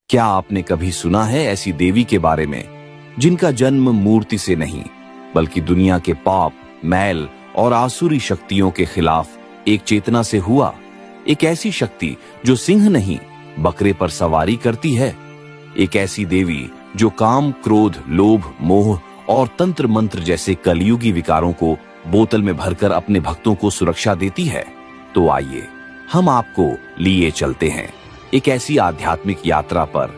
क्या आपने कभी सुना है ऐसी देवी के बारे में जिनका जन्म मूर्ति से नहीं बल्कि दुनिया के पाप, मैल और आसुरी शक्तियों के खिलाफ एक चेतना से हुआ? एक ऐसी शक्ति जो सिंह नहीं बकरे पर सवारी करती है। एक ऐसी देवी जो काम, क्रोध, लोभ, मोह और तंत्र मंत्र जैसे कलयुगी विकारों को बोतल में भरकर अपने भक्तों को सुरक्षा देती है। तो आइए हम आपको लिए चलते हैं एक ऐसी आध्यात्मिक यात्रा पर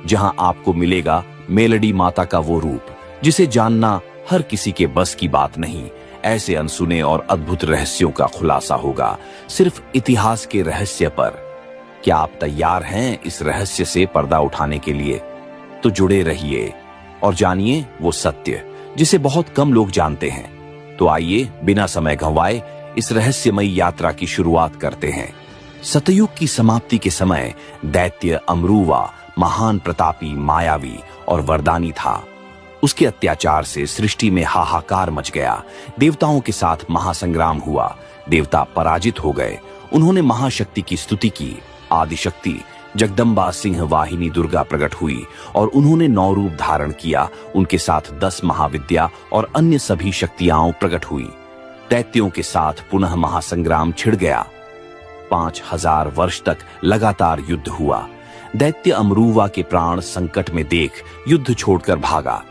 जहां आपको मिलेगा मेलडी माता का वो रूप जिसे जानना हर किसी के बस की बात नहीं। ऐसे अनसुने और अद्भुत रहस्यों का खुलासा होगा सिर्फ इतिहास के रहस्य पर। क्या आप तैयार हैं इस रहस्य से पर्दा उठाने के लिए? तो जुड़े रहिए और जानिए वो सत्य जिसे बहुत कम लोग जानते हैं। तो आइए बिना समय गंवाए इस रहस्यमयी यात्रा की शुरुआत करते हैं। सतयुग की समाप्ति के समय दैत्य अमरूवा महान, प्रतापी, मायावी और वरदानी था। उसके अत्याचार से सृष्टि में हाहाकार मच गया। देवताओं के साथ महासंग्राम हुआ। देवता पराजित हो गए। उन्होंने महाशक्ति की स्तुति की। आदिशक्ति जगदम्बा सिंह वाहिनी दुर्गा प्रकट हुई और उन्होंने 9 रूप धारण किया। उनके साथ 10 महाविद्या और अन्य सभी शक्तियां प्रकट हुई। दैत्यों के साथ पुनः महासंग्राम छिड़ गया। 5000 वर्ष तक लगातार युद्ध हुआ। दैत्य अमरूवा के प्राण संकट में देख युद्ध छोड़कर भागा।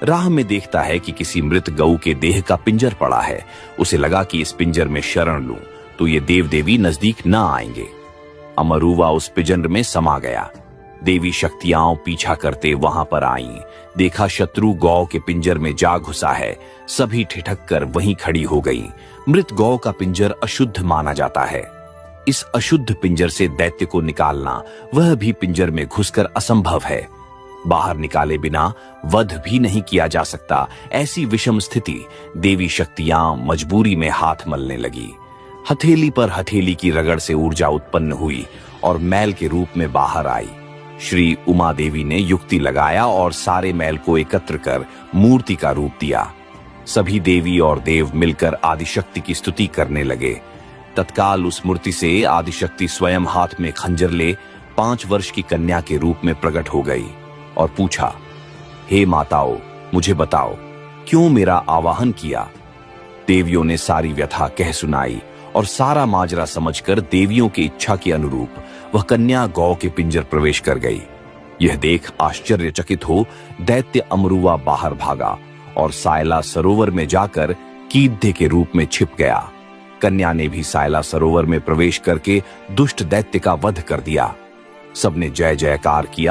राह में देखता है कि किसी मृत गऊ के देह का पिंजर पड़ा है। उसे लगा कि इस पिंजर में शरण लूं तो ये देव देवी नजदीक न आएंगे। अमरूवा उस पिंजर में समा गया। देवी शक्तियां पीछा करते वहां पर आईं। देखा शत्रु गौ के पिंजर में जा घुसा है। सभी ठिठक कर वहीं खड़ी हो गईं। मृत गौ का पिंजर अशुद्ध माना जाता है। इस अशुद्ध पिंजर से दैत्य को निकालना, वह भी पिंजर में घुसकर असंभव है। बाहर निकाले बिना वध भी नहीं किया जा सकता। ऐसी विषम स्थिति देवी शक्तियां मजबूरी में हाथ मलने लगी। हथेली पर हथेली की रगड़ से ऊर्जा उत्पन्न हुई और मैल के रूप में बाहर आई। श्री उमा देवी ने युक्ति लगाया और सारे मैल को एकत्र कर मूर्ति का रूप दिया। सभी देवी और देव मिलकर आदिशक्ति की स्तुति करने लगे। तत्काल उस मूर्ति से आदिशक्ति स्वयं हाथ में खंजर ले 5 वर्ष की कन्या के रूप में प्रकट हो गई और पूछा, हे माताओं, मुझे बताओ क्यों मेरा आवाहन किया? देवियों ने सारी व्यथा कह सुनाई और सारा माजरा समझकर देवियों की इच्छा के अनुरूप वह कन्या गौ के पिंजर प्रवेश कर गई। यह देख आश्चर्यचकित हो दैत्य अमरूवा बाहर भागा और सायला सरोवर में जाकर कीधे के रूप में छिप गया। कन्या ने भी सायला सरोवर में प्रवेश करके दुष्ट दैत्य का वध कर दिया। सबने जय जयकार किया